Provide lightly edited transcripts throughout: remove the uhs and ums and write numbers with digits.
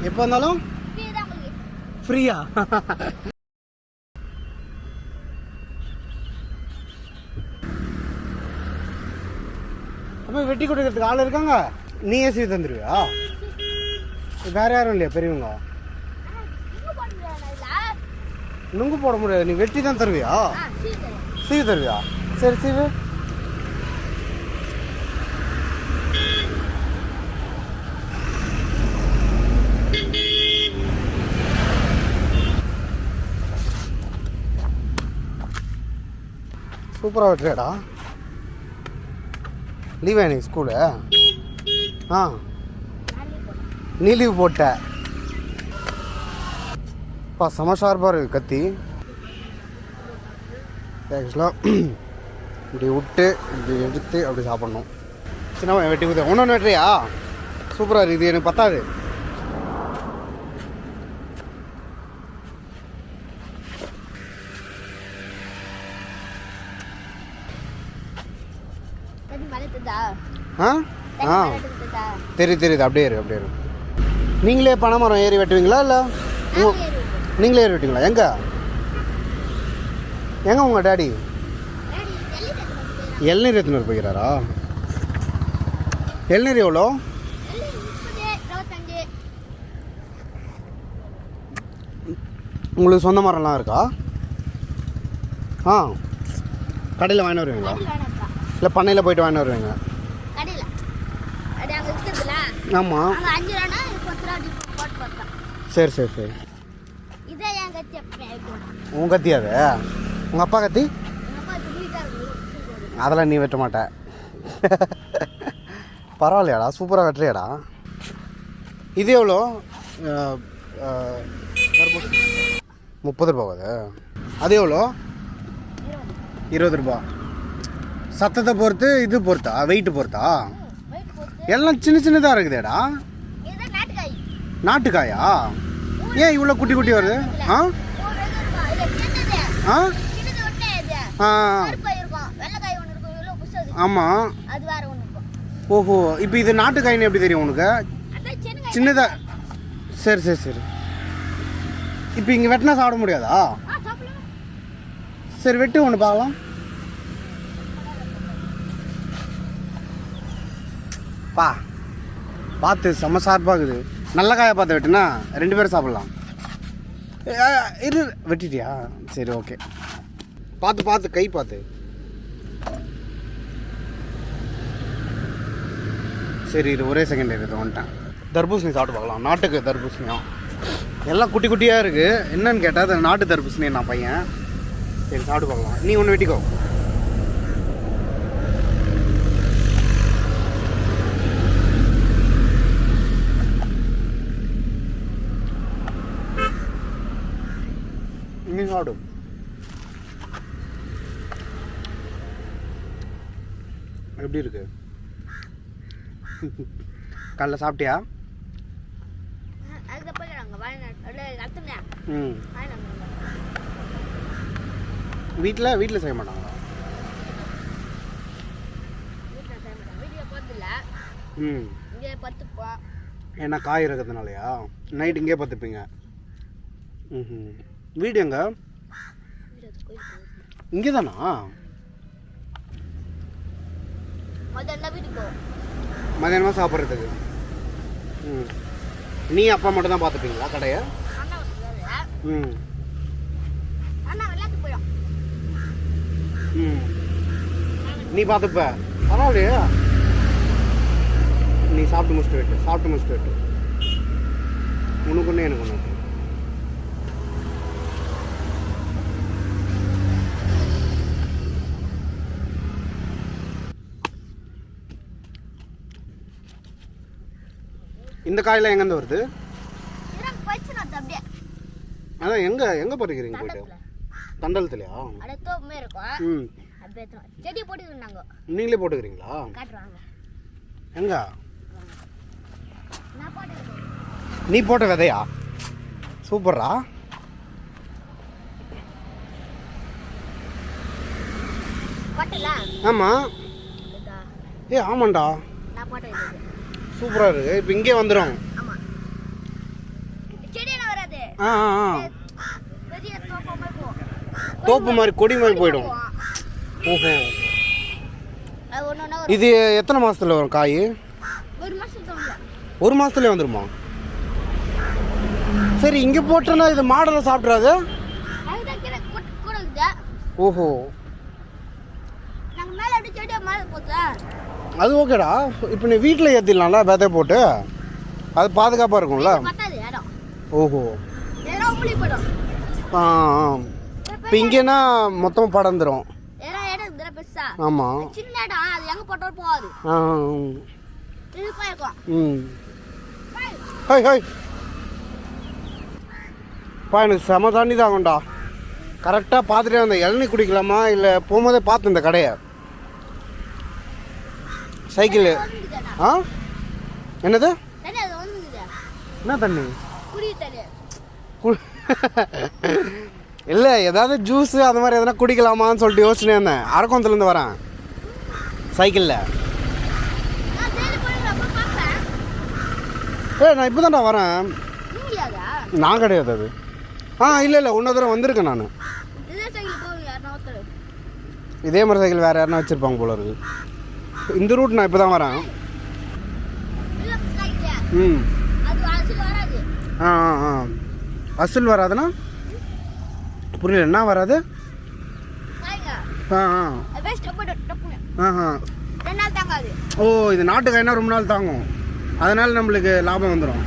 எப்போ வந்தாலும் ஃப்ரீயா? அப்போ வெட்டி கொடுக்கறதுக்கு ஆள் இருக்காங்க, நீயே சீவி தந்துடுவியா? வேற யாரும் இல்லையா பெரியவங்க? நுங்கு போட முடியாது, நீ வெட்டி தான் தருவியா? சீவி தருவியா? சரி சீவு. சூப்பராக வெட்டுறியாடா. லீவா எனக்கு ஸ்கூலு? ஆ, நீ லீவ் போட்ட? செம ஷார்ப்பாக இருக்குது கத்தி. ஆக்சுவலாக இப்படி விட்டு இப்படி எடுத்து அப்படி சாப்பிட்ணும். சின்ன வெட்டி ஊற்ற ஒன்று வெட்டுறியா? சூப்பராக இருக்குது, இது எனக்கு பத்தாது. ஆ ஆ தெரியுது, அப்படியே இருக்கு. நீங்களே பனை மரம் ஏறி வெட்டுவீங்களா இல்லை நீங்களே ஏறி வெட்டுவீங்களா? எங்க உங்கள் டாடி இளநீர் எடுத்துன்னு போய்கிறாரா? இளநீர் எவ்வளோ? உங்களுக்கு சொந்த மரம்லாம் இருக்கா? ஆ, கடையில் வாங்கிட்டு வருவீங்களா இல்லை பண்ணையில் போயிட்டு வாங்கிட்டு வருவீங்க? ஆமாம். சரி சரி சரி. உன் கத்தி அது? உங்கள் அப்பா கத்தி? அதெல்லாம் நீ வெட்ட மாட்ட. பரவாயில்லையாடா, சூப்பராக வெட்டுறியாடா. இது எவ்வளோ? 30 ரூபா அது. அது எவ்வளோ? 20 ரூபா. சத்தத்தை பொறுத்து இது பொறுத்தா, வெயிட்டு பொறுத்தா? எல்லாம் சின்னதாக இருக்குதேடா. நாட்டுக்காயா? ஏன் இவ்வளோ குட்டி குட்டி வருது? ஆ ஆ ஆ ஆமாம். ஓஹோ, இப்போ இது நாட்டுக்காயின்னு எப்படி தெரியும் உனக்கு? சின்னதாக. சரி சரி சரி. இப்போ இங்கே வெட்டினா சாப்பிட முடியாதா? சரி வெட்டு ஒன்று பார்க்கலாம். பார்த்து செம்ம ஷார்ப்பாகுது. நல்ல காயை பார்த்து வெட்டுனா 2 பேரும் சாப்பிட்லாம். இரு, வெட்டிட்டியா? சரி ஓகே. பார்த்து கை பார்த்து. சரி இது ஒரே செகண்ட் இருக்குது, வந்துட்டேன். தர்பூசணி சாப்பிட்டு பார்க்கலாம். நாட்டுக்கு தர்பூசணியா? எல்லாம் குட்டி குட்டியாக இருக்குது. என்னன்னு கேட்டால் அது நாட்டு தர்பூசணி. நான் பையன். சரி சாப்பிட்டு பார்க்கலாம். நீ ஒன்று வெட்டிக்கோ. நீ சாப்பிடு. எப்படி இருக்கு? காலைல சாப்பிட்டியா? வீட்டில் செய்ய மாட்டாங்களா? ஏன்னா காய் இருக்கிறதுனாலயா? நைட் இங்கே பார்த்துப்பீங்க. வீடு எங்க? இங்கே தானா? மதியானமா சாப்பிட்றதுக்கு? நீ அப்பா மட்டும் தான் பார்த்துப்பீங்களா கடையை? நீ பார்த்துப்ப? பரவாயில்லையா? நீ சாப்பிட்டு முடிச்சுட்டு வெட்டு. உனக்கு ஒன்று எனக்கு ஒன்று. இந்த காயெல்லாம் எங்கேருந்து வருது? அதான் எங்கே பறிக்கிறீங்க போயிட்டு? தண்டலத்துலையா? நீங்களே போட்டுக்கிறீங்களா? எங்க? நீ போட்ட விதையா? சூப்பரா. ஆமாம். ஆமாண்டா, சூப்பராக இருக்கு. இப்போ இங்கே வந்துடும். ஆ தோப்பு மாதிரி கொடி மாதிரி போயிடும். ஓஹோ, இது எத்தனை மாதத்தில் வரும் காய்? ஒரு மாதத்துலேயே வந்துடுமா? சரி, இங்கே போட்டோன்னா இது மாடெல்லாம் சாப்பிட்றாது? ஓஹோ, அது ஓகேடா. இப்போ நீ வீட்டில் ஏற்றிடலாம்ல விதை போட்டு, அது பாதுகாப்பாக இருக்கும்ல. ஓஹோ, ஆ இப்போ இங்கேனா மொத்தமாக படந்துடும். ஆமாம். ஹாய் ஹாய் பா, எனக்கு செம தண்ணி தாங்கண்டா. கரெக்டாக பார்த்துட்டே வந்தேன். இளநீ குடிக்கலாமா இல்லை போகும்போதே பார்த்தேன் இந்த கடையை. சைக்கிள். ஆ என்னது? என்ன தண்ணி? இல்லை, ஏதாவது ஜூஸு அது மாதிரி எதனா குடிக்கலாமான்னு சொல்லிட்டு யோசிச்சுனே இருந்தேன். அரக்கோணத்துலேருந்து வரேன் சைக்கிளில். நான் இப்போ தான்டா வரேன். நான் கிடையாது அது. இல்லை இன்னொரு தடவை வந்திருக்கேன் நான். இதே மாதிரி சைக்கிள் வேறு யாருன்னா வச்சுருப்பாங்க போல இருக்கு. இந்த ரூட் நான் இப்போ தான் வரேன். அசல் வராதுண்ணா? புரியல, என்ன வராது? ஓ, இது நாட்டு காய்னா ரொம்ப நாள் தாங்கும், அதனால நம்மளுக்கு லாபம் வந்துடும்.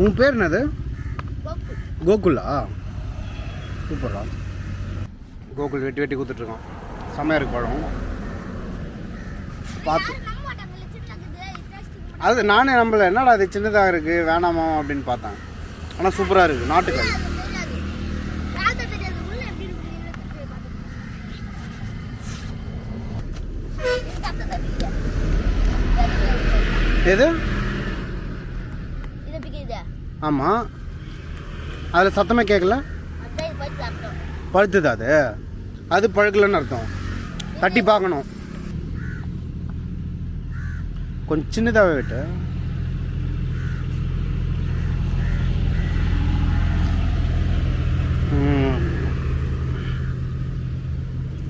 உன் பேர் என்னது? கோகுலா? சூப்பரா. கோகுல் வெட்டி வெட்டி கொடுத்துட்ருக்கோம். செம்மையாக இருக்கு பழம். பார்த்து அது நானே நம்பலை, என்னடா அது சின்னதாக இருக்குது வேணாமா அப்படின்னு பார்த்தேன். ஆனால் சூப்பராக இருக்குது, நாட்டுக்காய். எது? ஆமாம், அதில் சத்தமே கேட்கல. பழுத்துதா அது? அது பழுக்கலன்னு அர்த்தம். தட்டி பார்க்கணும். கொஞ்சம் சின்னதாகவே விட்டு.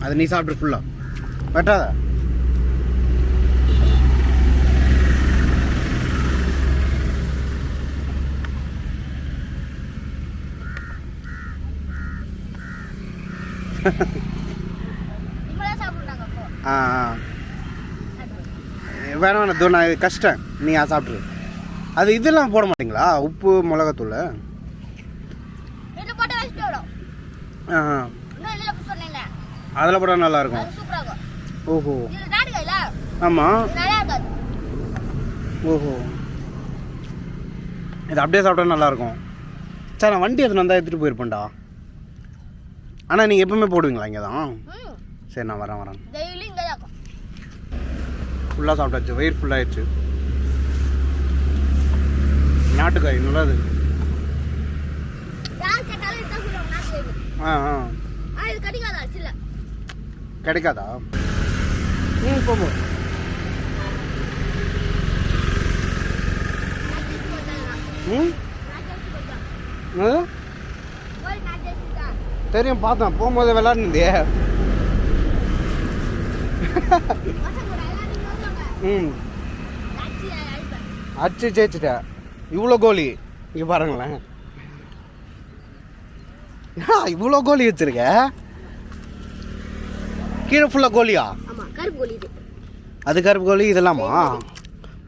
அது நீ சாப்பிட்டு ஃபுல்லா வெட்டாத. வேணாம் வேணாம், நான் இது கஷ்டம், நீ சாப்பிட்ரு. அது இதெல்லாம் போட மாட்டிங்களா? உப்பு மிளகாத்தூள்? அதில் போட நல்லா இருக்கும். ஓஹோ, ஆமாம். ஓஹோ, இது அப்படியே சாப்பிட்டா நல்லாயிருக்கும். சார், நான் வண்டி எத்தனை வந்தால் எடுத்துகிட்டு போயிருப்பேன்டா. ஆனால் நீங்கள் எப்பவுமே போடுவீங்களா இங்கே தான்? சரி, நான் வரேன். ஃபுல்லாக சாப்பிட்டாச்சு, வயிறு ஃபுல்லாகிடுச்சு. நாட்டுக்காய் நல்லது. கிடைக்காதா? போகும். தெரியும், பார்த்தேன் போகும்போது விளாட்னதே. அச்சு ஜெயிச்சுட்ட. இவ்வளோ கோலி இங்கே பாருங்களேன். இவ்வளோ கோலி வச்சிருக்க. கீழே ஃபுல்லாக கோலியா? அது கருப்பு கோலி. இதெல்லாமா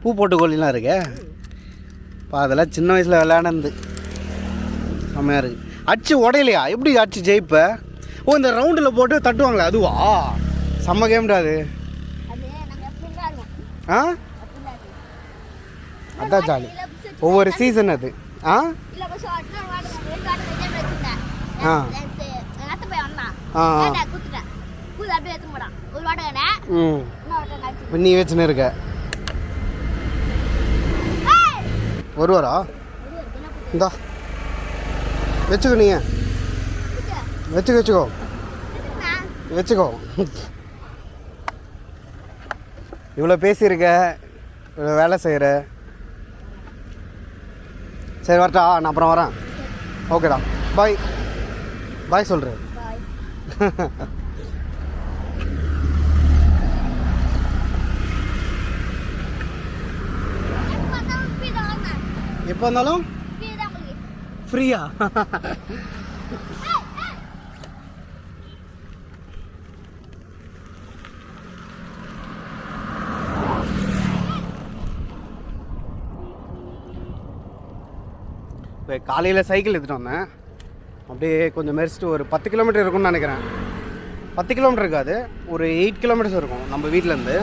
பூ போட்டு கோலிலாம் இருக்கு. அதெல்லாம் சின்ன வயசில் விளையாடுந்து செம்மையாக இருக்குது. அச்சு உடையலையா? எப்படி அச்சு ஜெயிப்ப? ஓ, இந்த ரவுண்டில் போட்டு தட்டுவாங்களே அதுவா? செம்ம கேம்டா அது. அதான் ஜாலி. ஒவ்வொரு சீசன் அது. நீ வச்சுன்னு இருக்க. வருவாரா? இந்தா வச்சுக்க. நீங்க வச்சுக்கோ வச்சுக்கோ. இவ்வளோ பேசியிருக்க, இவ்வளோ வேலை செய்கிற. சரி வரட்டா, நான் அப்புறம் வரேன். ஓகேடா, பாய். பாய் சொல்கிறேன். எப்போ வந்தாலும் ஃப்ரீயா? இப்போ காலையில் சைக்கிள் எடுத்துகிட்டு வந்தேன். அப்படியே கொஞ்சம் மெரிச்சிட்டு ஒரு 10 கிலோமீட்டர் இருக்கும்னு நினைக்கிறேன். 10 கிலோமீட்டர் இருக்காது, ஒரு 8 கிலோமீட்டர்ஸ் இருக்கும் நம்ம வீட்டிலேருந்து.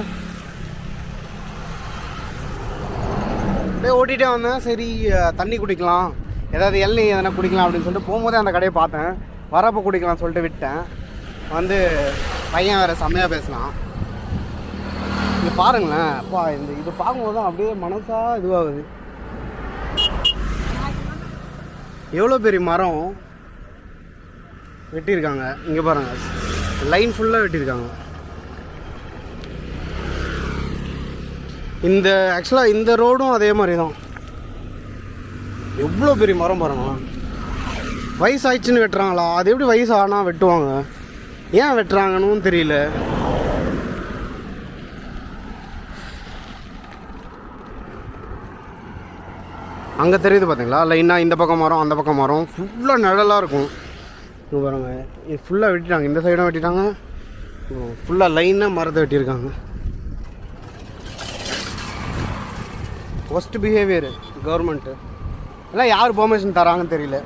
அப்படியே ஓட்டிகிட்டே வந்தேன். சரி தண்ணி குடிக்கலாம், ஏதாவது இளநீ எதனா குடிக்கலாம் அப்படின்னு சொல்லிட்டு போகும்போதே அந்த கடையை பார்த்தேன். வரப்போ குடிக்கலாம்னு சொல்லிட்டு விட்டேன். வந்து பையன் வேறு செம்மையாக பேசலாம். இங்கே பாருங்களேன் அப்பா, இது பார்க்கும்போது தான் அப்படியே மனசாக இதுவாகுது. எவ்வளோ பெரிய மரம் வெட்டியிருக்காங்க இங்கே பாருங்கள், லைன் ஃபுல்லாக வெட்டியிருக்காங்க. இந்த ஆக்சுவலாக இந்த ரோடும் அதே மாதிரி தான். எவ்வளோ பெரிய மரம் பாருங்களா. வயசாயிடுச்சுன்னு வெட்டுறாங்களா? அது எப்படி வயசு ஆனால் வெட்டுவாங்க? ஏன் வெட்டுறாங்கன்னு தெரியல. அங்கே தெரியுது பார்த்தீங்களா லைனாக, இந்த பக்கம் மரம் அந்த பக்கம் மரம் ஃபுல்லாக நிழலாக இருக்கும். இங்கே பாருங்க, இது ஃபுல்லாக வெட்டிட்டாங்க. இந்த சைடும் வெட்டிட்டாங்க, ஃபுல்லாக லைனாக மரத்தை வெட்டியிருக்காங்க. Worst behaviour government. எல்லாம் யார் பெர்மிஷன் தராங்கன்னு தெரியல.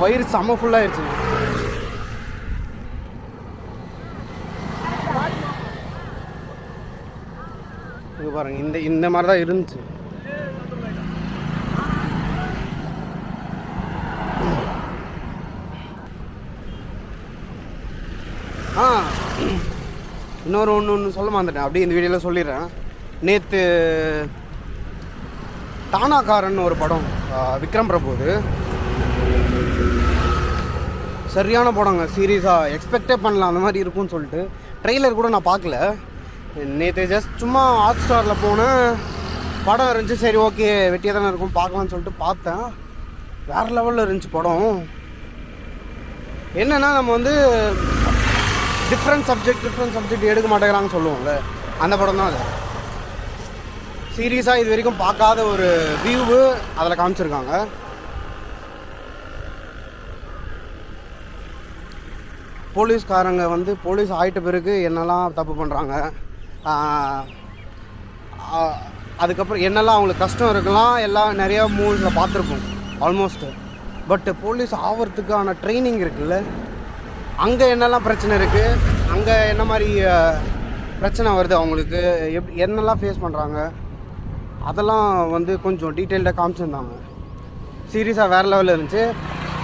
வயிறு செம்ம ஃபுல்லாகிடுச்சு. இங்கே பாருங்கள், இந்த மாதிரி தான் இருந்துச்சு. இன்னொரு ஒன்று சொல்ல மாட்டேன், அப்படியே இந்த வீடியோவில் சொல்லிடுறேன். நேற்று தானாக்காரன் ஒரு படம், விக்ரம் பிரபுது. சரியான படங்க, சீரியஸாக எக்ஸ்பெக்டே பண்ணலாம் அந்த மாதிரி இருக்கும்னு சொல்லிட்டு. ட்ரெய்லர் கூட நான் பார்க்கல. நேற்று ஜஸ்ட் சும்மா ஹாட் ஸ்டாரில் போனேன், படம் இருந்துச்சு. சரி ஓகே வெட்டியாக தானே இருக்கும் பார்க்கலான்னு சொல்லிட்டு பார்த்தேன். வேறு லெவலில் இருந்துச்சு படம். என்னென்னா நம்ம வந்து டிஃப்ரெண்ட் சப்ஜெக்ட் எடுக்க மாட்டேங்கிறாங்கன்னு சொல்லுவோம்ல, அந்த படம் தான் அது. சீரியஸாக இது வரைக்கும் பார்க்காத ஒரு வியூவு அதில் காமிச்சிருக்காங்க. போலீஸ்காரங்க வந்து போலீஸ் ஆகிட்ட பிறகு என்னெல்லாம் தப்பு பண்ணுறாங்க, அதுக்கப்புறம் என்னெல்லாம் அவங்களுக்கு கஷ்டம் இருக்கலாம், எல்லாம் நிறையா மூவிஸில் பார்த்துருப்போம் ஆல்மோஸ்ட்டு. பட் போலீஸ் ஆகிறதுக்கான ட்ரைனிங் இருக்குல்ல, அங்கே என்னெல்லாம் பிரச்சனை இருக்குது, அங்கே என்ன மாதிரி பிரச்சனை வருது அவங்களுக்கு, என்னெல்லாம் ஃபேஸ் பண்ணுறாங்க, அதெல்லாம் வந்து கொஞ்சம் டீட்டெயில்டாக காமிச்சிருந்தாங்க. சீரியஸாக வேறு லெவலில் இருந்துச்சு.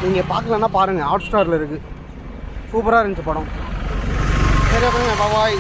நீங்கள் பார்க்கலன்னா பாருங்கள், ஹாட் ஸ்டாரில் இருக்குது. சூப்பராக இருந்துச்சு படம். சரி ஓகேங்க, பாய்.